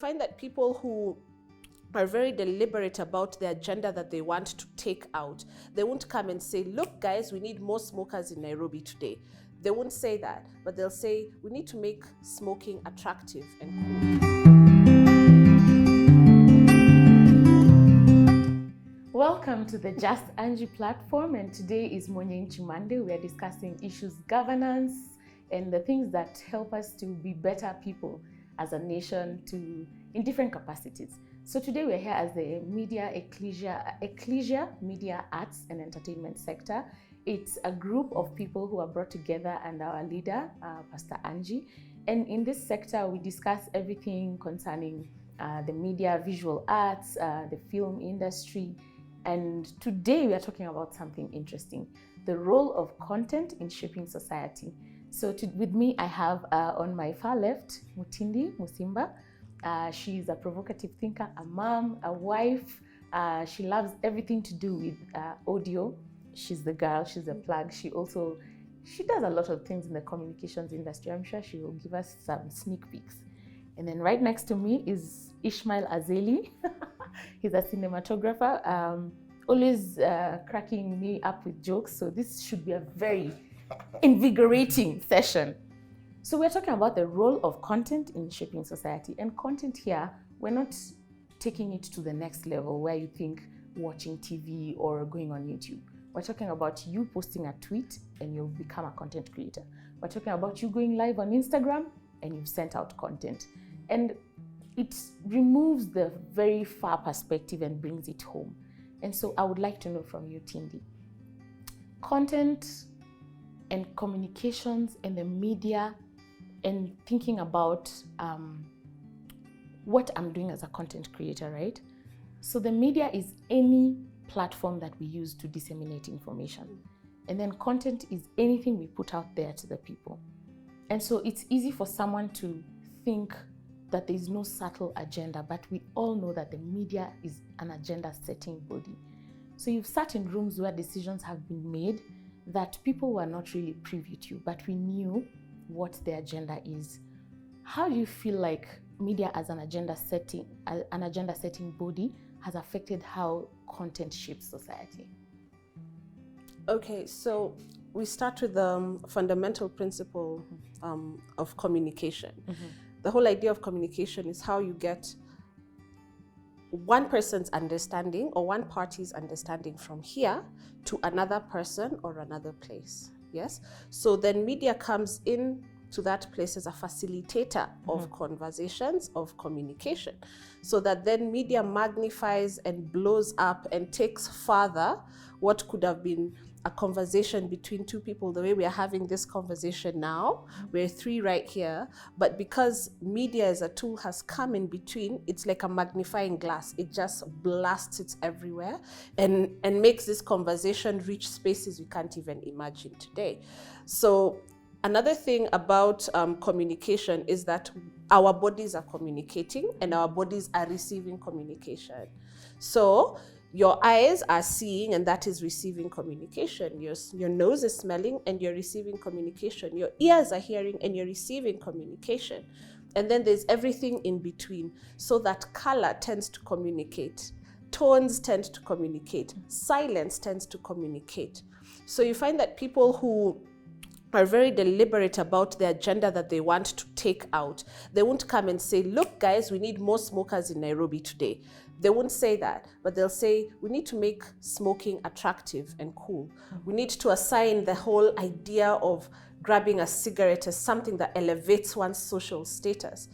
Find that people who are very deliberate about the agenda that they want to take out, they won't come and say, look guys, we need more smokers in Nairobi today. They won't say that, but they'll say, we need to make smoking attractive and cool. Welcome to the Just Angie platform, and today is Mwangi Monday. We are discussing issues, governance, and the things that help us to be better people as a nation in different capacities. So today we're here as the Ecclesia, Media, Arts and Entertainment sector. It's a group of people who are brought together and our leader, Pastor Angie. And in this sector, we discuss everything concerning the media, visual arts, the film industry. And today we are talking about something interesting, the role of content in shaping society. So with me, I have on my far left, Mutindi Musimba. She's a provocative thinker, a mom, a wife. She loves everything to do with audio. She's the girl, she's the plug. She does a lot of things in the communications industry. I'm sure she will give us some sneak peeks. And then right next to me is Ishmael Azeli. He's a cinematographer, always cracking me up with jokes. So this should be a very invigorating session. So we're talking about the role of content in shaping society. And content here, we're not taking it to the next level where you think watching TV or going on YouTube. We're talking about you posting a tweet and you've become a content creator. We're talking about you going live on Instagram and you've sent out content. And it removes the very far perspective and brings it home. And so I would like to know from you, Tindi, content and communications and the media and thinking about what I'm doing as a content creator, right? So the media is any platform that we use to disseminate information. And then content is anything we put out there to the people. And so it's easy for someone to think that there is no subtle agenda, but we all know that the media is an agenda-setting body. So you've sat in rooms where decisions have been made that people were not really privy to, but we knew what the agenda is. How do you feel like media as an agenda-setting body has affected how content shapes society? Okay, so we start with the fundamental principle of communication. Mm-hmm. The whole idea of communication is how you get one person's understanding or one party's understanding from here to another person or another place. Yes? So then media comes in to that place as a facilitator of conversations, of communication. So that then media magnifies and blows up and takes further what could have been a conversation between two people, the way we are having this conversation now. We're three right here, but because media as a tool has come in between, it's like a magnifying glass. It just blasts it everywhere and makes this conversation reach spaces we can't even imagine today. So another thing about communication is that our bodies are communicating and our bodies are receiving communication. So your eyes are seeing and that is receiving communication. Your nose is smelling and you're receiving communication. Your ears are hearing and you're receiving communication. And then there's everything in between. So that color tends to communicate. Tones tend to communicate. Silence tends to communicate. So you find that people who are very deliberate about the agenda that they want to take out, they won't come and say, look guys, we need more smokers in Nairobi today. They won't say that, but they'll say, we need to make smoking attractive and cool. We need to assign the whole idea of grabbing a cigarette as something that elevates one's social status.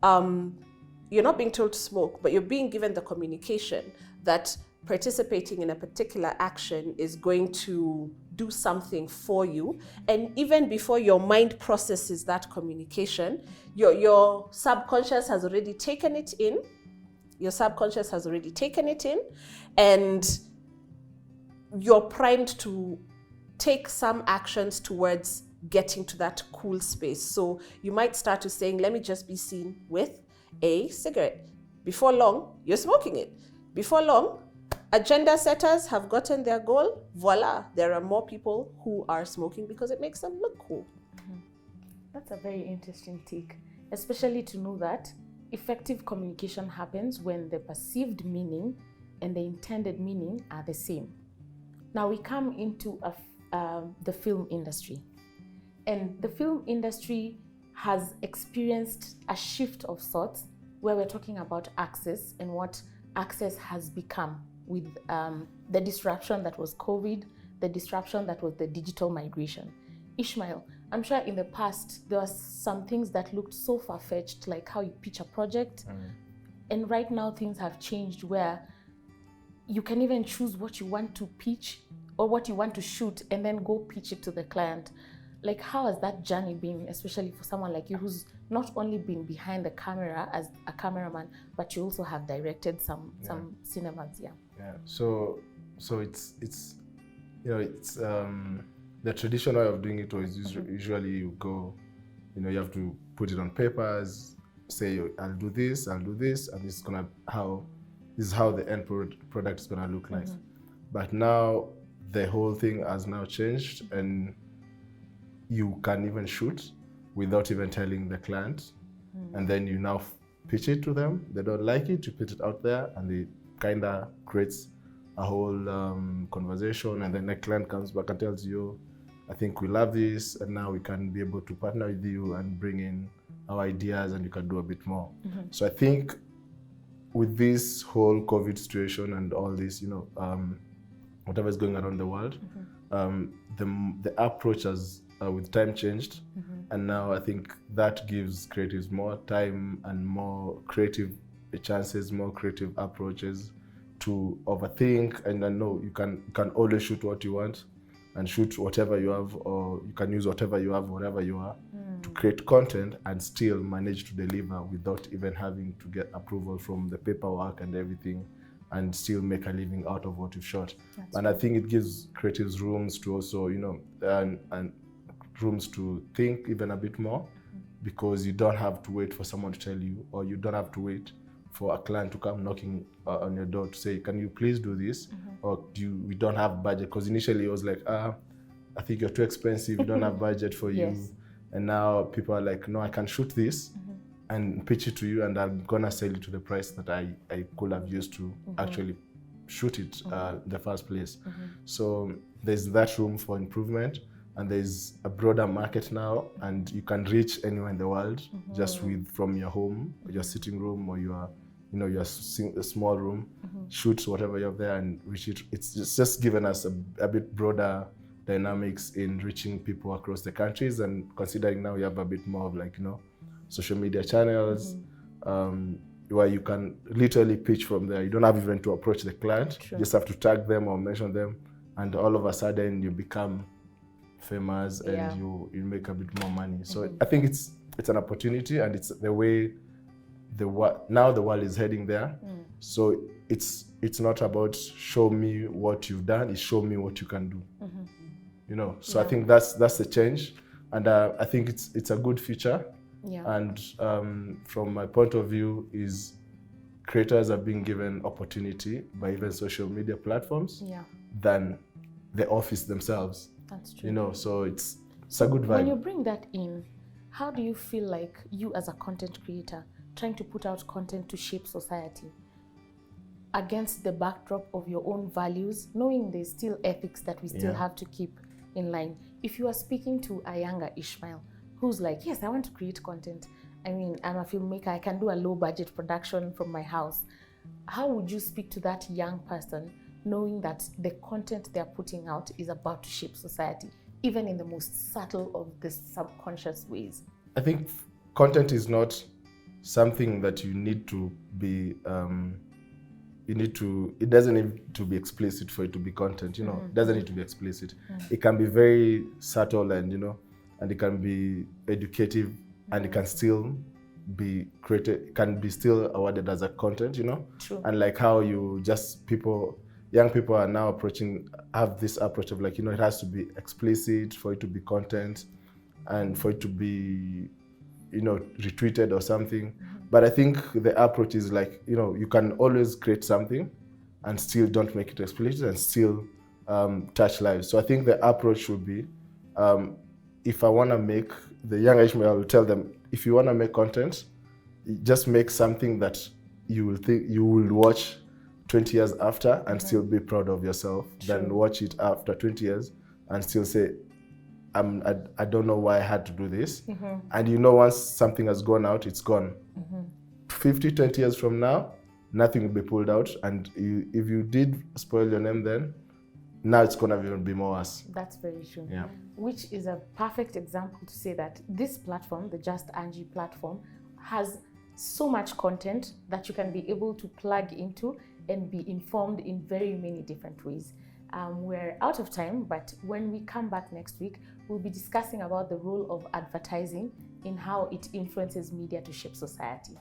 You're not being told to smoke, but you're being given the communication that participating in a particular action is going to do something for you. And even before your mind processes that communication, your subconscious has already taken it in. And you're primed to take some actions towards getting to that cool space. So you might start to saying, let me just be seen with a cigarette. Before long, you're smoking it. Before long, agenda setters have gotten their goal. Voila, there are more people who are smoking because it makes them look cool. That's a very interesting take, especially to know that effective communication happens when the perceived meaning and the intended meaning are the same. Now we come into the film industry. And the film industry has experienced a shift of sorts where we're talking about access and what access has become with the disruption that was COVID, the disruption that was the digital migration. Ishmael, I'm sure in the past there were some things that looked so far-fetched, like how you pitch a project. And right now things have changed where you can even choose what you want to pitch or what you want to shoot and then go pitch it to the client. Like, how has that journey been, especially for someone like you who's not only been behind the camera as a cameraman, but you also have directed some cinemas? So it's you know, it's the traditional way of doing it was usually you go, you know, you have to put it on papers, say I'll do this, and this is how the end product is gonna look like. But now the whole thing has now changed, and you can even shoot without even telling the client, and then you now pitch it to them. They don't like it, you put it out there, and it kind of creates a whole conversation, and then the client comes back and tells you, I think we love this, and now we can be able to partner with you and bring in our ideas, and you can do a bit more. So I think with this whole COVID situation and all this, you know, whatever is going on around the world, the approach has with time changed, and now I think that gives creatives more time and more creative chances, more creative approaches to overthink. And I know you can always shoot what you want and shoot whatever you have, or you can use whatever you have, wherever you are, to create content and still manage to deliver without even having to get approval from the paperwork and everything, and still make a living out of what you've shot. And I think it gives creatives rooms to also, you know, and rooms to think even a bit more, because you don't have to wait for someone to tell you, or you don't have to wait for a client to come knocking on your door to say, can you please do this? Or we don't have budget? Because initially it was like, I think you're too expensive, we don't have budget for you. And now people are like, no, I can shoot this and pitch it to you, and I'm gonna sell it to the price that I could have used to actually shoot it in the first place. So there's that room for improvement, and there's a broader market now, and you can reach anywhere in the world just from your home, your sitting room, or your small room, shoot whatever you have there and reach it. It's just given us a bit broader dynamics in reaching people across the countries, and considering now you have a bit more of, like, you know, social media channels, where you can literally pitch from there. You don't have even to approach the client. You just have to tag them or mention them, and all of a sudden you become famous, and you make a bit more money. So I think it's an opportunity, and it's the way now the world is heading there. So it's not about show me what you've done, it's show me what you can do. You know, so I think that's the change, and I think it's a good feature. And from my point of view, is creators are being given opportunity by even social media platforms than the office themselves. That's true. You know, so it's a good vibe. When you bring that in, how do you feel like you as a content creator trying to put out content to shape society against the backdrop of your own values, knowing there's still ethics that we still have to keep in line? If you are speaking to a younger Ishmael who's like, yes, I want to create content, I mean, I'm a filmmaker, I can do a low budget production from my house, how would you speak to that young person, knowing that the content they're putting out is about to shape society, even in the most subtle of the subconscious ways? I think content is not something that you need to be, it doesn't need to be explicit for it to be content, you know. It doesn't need to be explicit. It can be very subtle, and, you know, and it can be educative, and it can still be created, can be still awarded as a content, you know. And like how young people are now have this approach of, like, you know, it has to be explicit for it to be content, and for it to be, you know, retweeted or something. But I think the approach is like, you know, you can always create something and still don't make it explicit and still touch lives. So I think the approach should be, if I want to make, the young Ishmael, I will tell them, if you want to make content, just make something that you will watch 20 years after and still be proud of yourself, than watch it after 20 years and still say, I don't know why I had to do this. And you know, once something has gone out, it's gone. 50, 20 years from now, nothing will be pulled out. And if you did spoil your name then, now it's going to even be more worse. That's very true. Yeah. Which is a perfect example to say that this platform, the Just Angie platform, has so much content that you can be able to plug into and be informed in very many different ways. We're out of time, but when we come back next week, we'll be discussing about the role of advertising in how it influences media to shape society.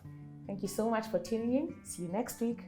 Thank you so much for tuning in. See you next week.